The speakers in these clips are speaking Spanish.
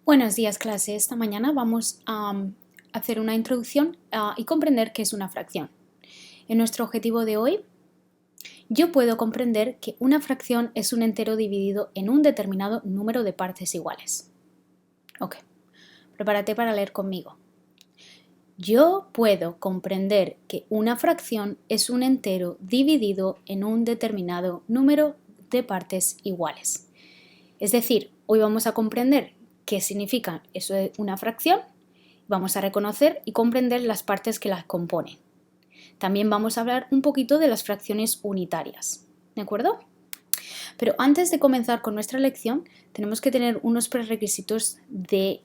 Buenos días, clase. Esta mañana vamos a hacer una introducción y comprender qué es una fracción. En nuestro objetivo de hoy, yo puedo comprender que una fracción es un entero dividido en un determinado número de partes iguales. Ok, prepárate para leer conmigo. Yo puedo comprender que una fracción es un entero dividido en un determinado número de partes iguales. Es decir, hoy vamos a comprender qué significa eso de una fracción. Vamos a reconocer y comprender las partes que las componen. También vamos a hablar un poquito de las fracciones unitarias, ¿de acuerdo? Pero antes de comenzar con nuestra lección, tenemos que tener unos prerequisitos de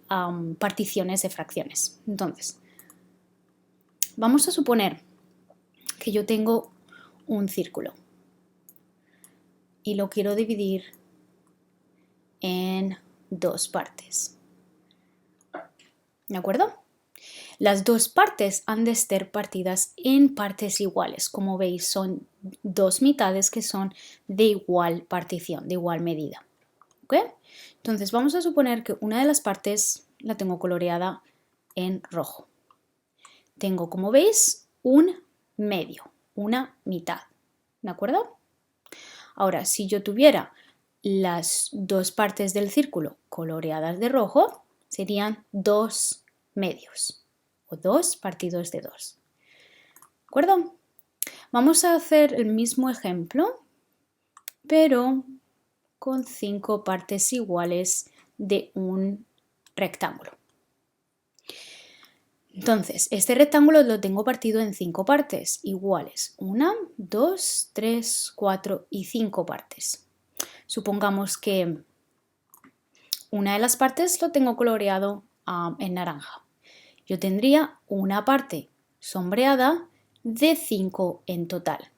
particiones de fracciones. Entonces, vamos a suponer que yo tengo un círculo y lo quiero dividir en dos partes. ¿De acuerdo? Las dos partes han de ser partidas en partes iguales. Como veis, son dos mitades que son de igual partición, de igual medida. ¿Ok? Entonces vamos a suponer que una de las partes la tengo coloreada en rojo. Tengo, como veis, un medio, una mitad. ¿De acuerdo? Ahora, si yo tuviera las dos partes del círculo coloreadas de rojo, serían dos medios o 2 partidos de 2. ¿De acuerdo? Vamos a hacer el mismo ejemplo, pero con 5 partes iguales de un rectángulo. Entonces, este rectángulo lo tengo partido en 5 partes iguales. 1, 2, 3, 4 y 5 partes. Supongamos que una de las partes lo tengo coloreado en naranja. Yo tendría una parte sombreada de 5 en total.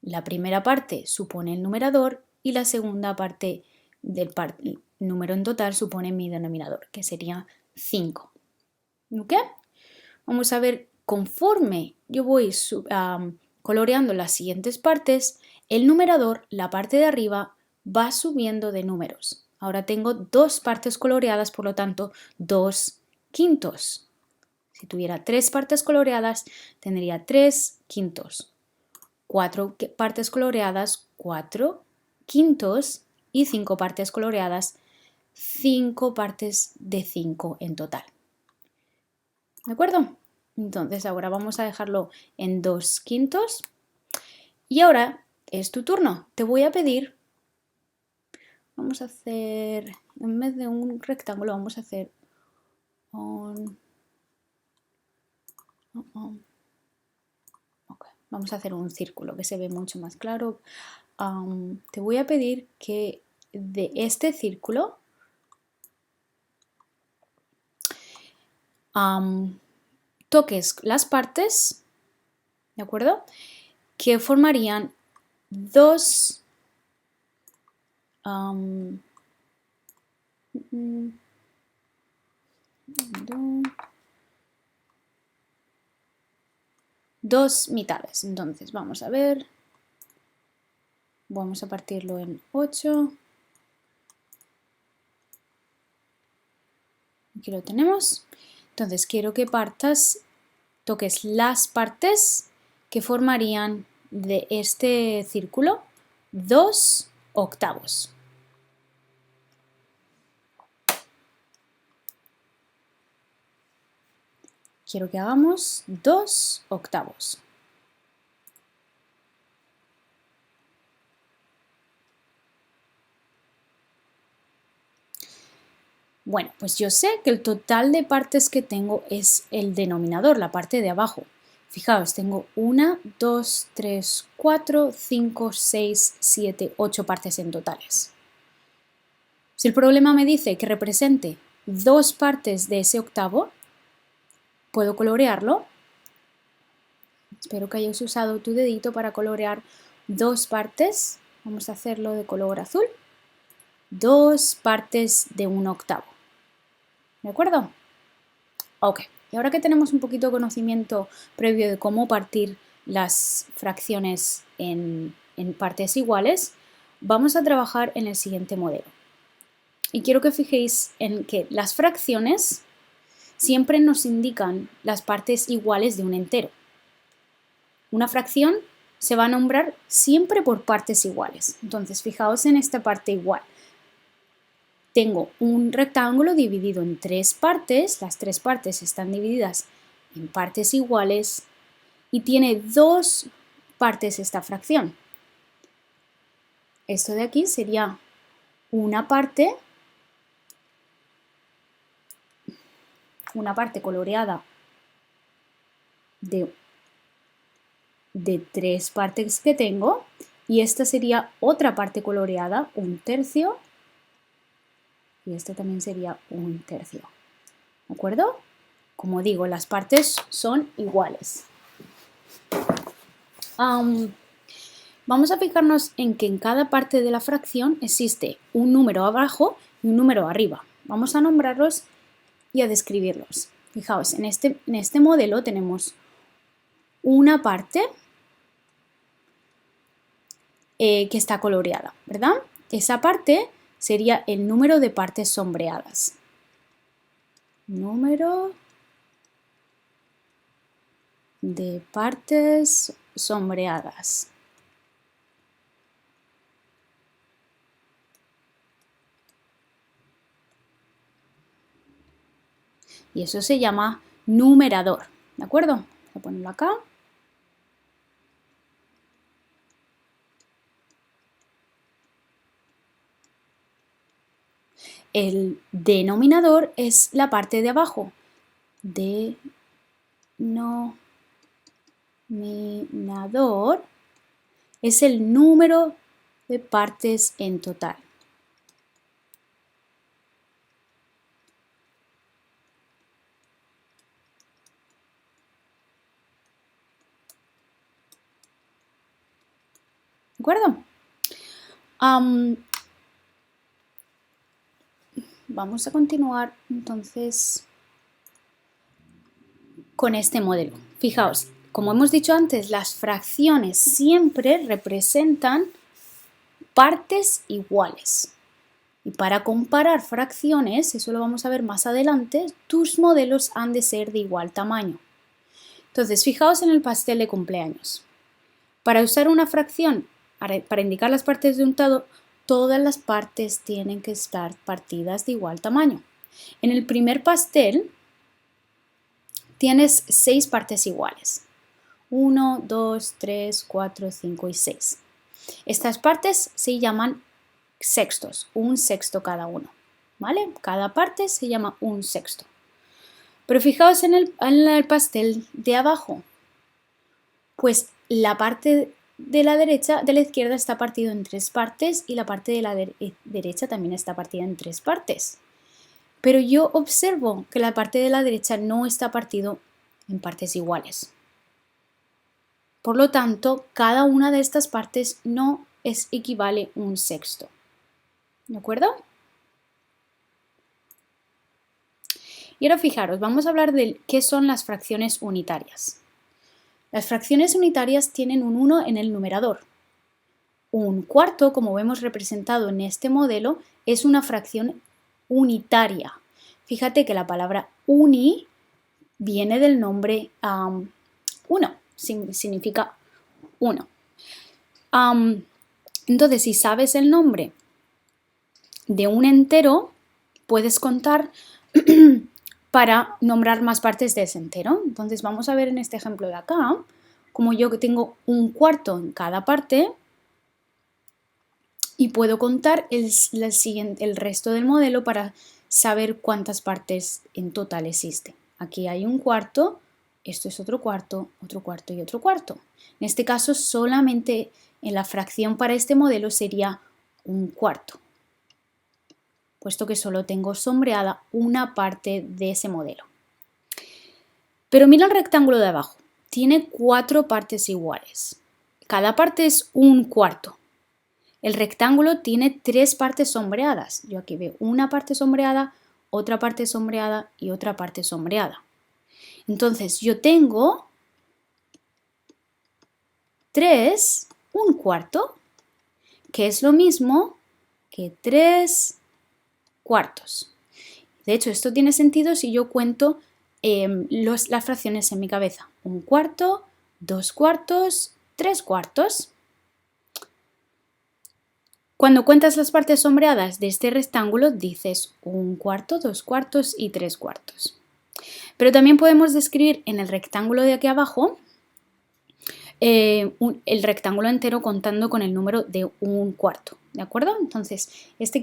La primera parte supone el numerador y la segunda parte del número en total supone mi denominador, que sería 5. ¿Ok? Vamos a ver, conforme yo voy coloreando las siguientes partes, el numerador, la parte de arriba, va subiendo de números. Ahora tengo dos partes coloreadas, por lo tanto, 2 quintos. Si tuviera 3 partes coloreadas, tendría 3 quintos. 4 partes coloreadas, 4 quintos. Y 5 partes coloreadas, 5 partes de 5 en total. ¿De acuerdo? Entonces ahora vamos a dejarlo en 2 quintos. Y ahora es tu turno. Te voy a pedir, vamos a hacer, en vez de un rectángulo, vamos a hacer un... Vamos a hacer un círculo que se ve mucho más claro. Te voy a pedir que de este círculo toques las partes, ¿de acuerdo? Que formarían dos dos mitades. Entonces vamos a ver, vamos a partirlo en 8. Aquí lo tenemos. Entonces quiero que toques las partes que formarían de este círculo 2 octavos. Quiero que hagamos 2 octavos. Bueno, pues yo sé que el total de partes que tengo es el denominador, la parte de abajo. Fijaos, tengo 1, 2, 3, 4, 5, 6, 7, 8 partes en totales. Si el problema me dice que represente 2 partes de ese octavo, puedo colorearlo. Espero que hayas usado tu dedito para colorear 2 partes. Vamos a hacerlo de color azul. 2 partes de un octavo. ¿De acuerdo? Ok, y ahora que tenemos un poquito de conocimiento previo de cómo partir las fracciones en partes iguales, vamos a trabajar en el siguiente modelo. Y quiero que fijéis en que las fracciones siempre nos indican las partes iguales de un entero. Una fracción se va a nombrar siempre por partes iguales. Entonces, fijaos en esta parte igual. Tengo un rectángulo dividido en 3 partes, las 3 partes están divididas en partes iguales y tiene 2 partes esta fracción. Esto de aquí sería una parte coloreada de 3 partes que tengo y esta sería otra parte coloreada, 1/3, y esta también sería 1/3. ¿De acuerdo? Como digo, las partes son iguales. Vamos a fijarnos en que en cada parte de la fracción existe un número abajo y un número arriba. Vamos a nombrarlos y a describirlos. Fijaos, en este modelo tenemos una parte que está coloreada, ¿verdad? Esa parte sería el número de partes sombreadas. Número de partes sombreadas. Y eso se llama numerador, ¿de acuerdo? Voy a ponerlo acá. El denominador es la parte de abajo. Denominador es el número de partes en total. ¿De acuerdo? Vamos a continuar entonces con este modelo. Fijaos, como hemos dicho antes, las fracciones siempre representan partes iguales. Y para comparar fracciones, eso lo vamos a ver más adelante, tus modelos han de ser de igual tamaño. Entonces, fijaos en el pastel de cumpleaños. Para usar una fracción, para indicar las partes de un todo, todas las partes tienen que estar partidas de igual tamaño. En el primer pastel tienes 6 partes iguales. 1, 2, 3, 4, 5 y 6. Estas partes se llaman sextos, 1/6 cada uno. ¿Vale? Cada parte se llama 1/6. Pero fijaos en el pastel de abajo. Pues la parte de la izquierda está partido en 3 partes y la parte de la derecha también está partida en 3 partes. Pero yo observo que la parte de la derecha no está partido en partes iguales. Por lo tanto, cada una de estas partes no equivale a 1/6. ¿De acuerdo? Y ahora fijaros, vamos a hablar de qué son las fracciones unitarias. Las fracciones unitarias tienen un 1 en el numerador. 1/4, como vemos representado en este modelo, es una fracción unitaria. Fíjate que la palabra uni viene del nombre 1, significa 1. Entonces, si sabes el nombre de un entero, puedes contar para nombrar más partes de ese entero. Entonces vamos a ver en este ejemplo de acá, como yo tengo 1/4 en cada parte y puedo contar el resto del modelo para saber cuántas partes en total existen. Aquí hay 1/4, esto es otro cuarto y otro cuarto. En este caso solamente en la fracción para este modelo sería 1/4. Puesto que solo tengo sombreada una parte de ese modelo. Pero mira el rectángulo de abajo, tiene 4 partes iguales. Cada parte es 1/4. El rectángulo tiene 3 partes sombreadas. Yo aquí veo una parte sombreada, otra parte sombreada y otra parte sombreada. Entonces yo tengo 3 1/4, que es lo mismo que 3 cuartos. De hecho, esto tiene sentido si yo cuento las fracciones en mi cabeza. 1/4, 2/4, 3/4. Cuando cuentas las partes sombreadas de este rectángulo, dices 1/4, 2/4 y 3/4. Pero también podemos describir en el rectángulo de aquí abajo el rectángulo entero contando con el número de 1/4, ¿de acuerdo? Entonces,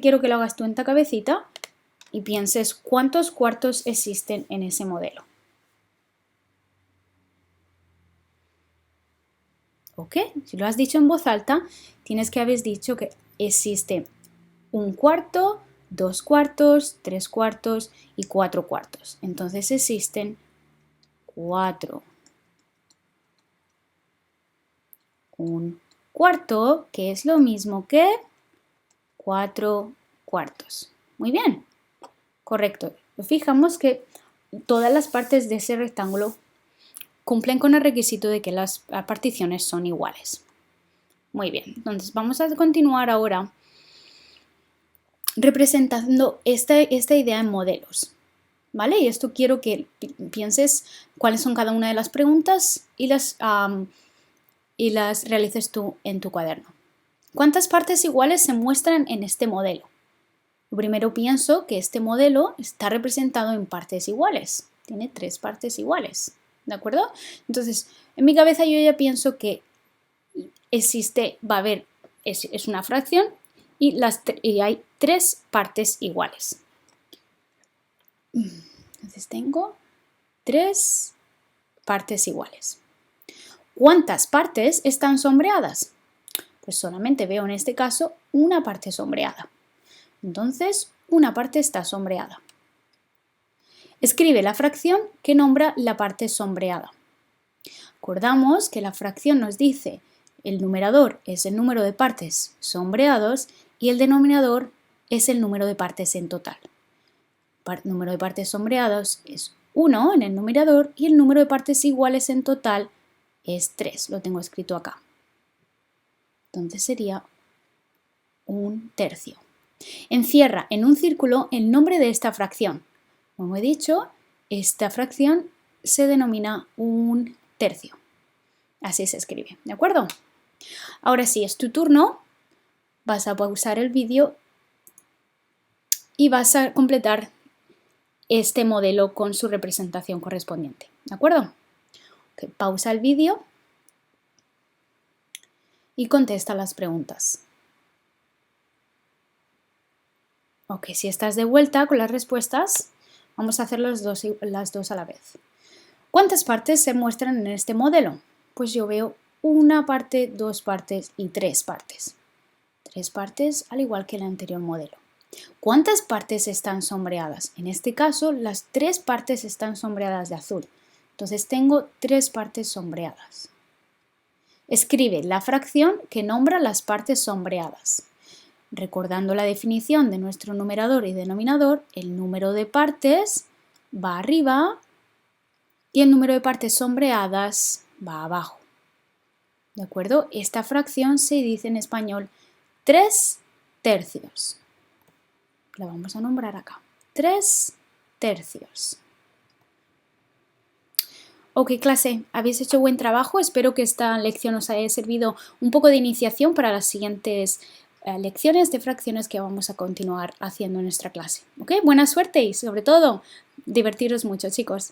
quiero que lo hagas tú en tu cabecita y pienses cuántos cuartos existen en ese modelo. ¿Ok? Si lo has dicho en voz alta, tienes que haber dicho que existe 1/4, 2/4, 3/4 y 4/4. Entonces existen 4. 1/4, que es lo mismo que 4/4. Muy bien, correcto. Fijamos que todas las partes de ese rectángulo cumplen con el requisito de que las particiones son iguales. Muy bien, entonces vamos a continuar ahora representando esta idea en modelos, ¿vale? Y esto quiero que pienses cuáles son cada una de las preguntas y las realices tú en tu cuaderno. ¿Cuántas partes iguales se muestran en este modelo? Primero pienso que este modelo está representado en partes iguales. Tiene 3 partes iguales, ¿de acuerdo? Entonces, en mi cabeza yo ya pienso que es una fracción y hay 3 partes iguales. Entonces tengo 3 partes iguales. ¿Cuántas partes están sombreadas? Pues solamente veo en este caso una parte sombreada. Entonces, una parte está sombreada. Escribe la fracción que nombra la parte sombreada. Recordamos que la fracción nos dice el numerador es el número de partes sombreados y el denominador es el número de partes en total. El número de partes sombreados es 1 en el numerador y el número de partes iguales en total es 3. Lo tengo escrito acá. Entonces sería 1/3. Encierra en un círculo el nombre de esta fracción. Como he dicho, esta fracción se denomina 1/3. Así se escribe, ¿de acuerdo? Ahora sí, es tu turno. Vas a pausar el vídeo y vas a completar este modelo con su representación correspondiente, ¿de acuerdo? Okay, pausa el vídeo y contesta las preguntas. Ok, si estás de vuelta con las respuestas, vamos a hacer las dos a la vez. ¿Cuántas partes se muestran en este modelo? Pues yo veo una parte, 2 partes y 3 partes. 3 partes al igual que el anterior modelo. ¿Cuántas partes están sombreadas? En este caso, las 3 partes están sombreadas de azul. Entonces tengo 3 partes sombreadas. Escribe la fracción que nombra las partes sombreadas. Recordando la definición de nuestro numerador y denominador, el número de partes va arriba y el número de partes sombreadas va abajo. ¿De acuerdo? Esta fracción se dice en español 3/3. La vamos a nombrar acá. 3/3. Ok, clase, habéis hecho buen trabajo. Espero que esta lección os haya servido un poco de iniciación para las siguientes lecciones de fracciones que vamos a continuar haciendo en nuestra clase. Ok, buena suerte y sobre todo, divertiros mucho, chicos.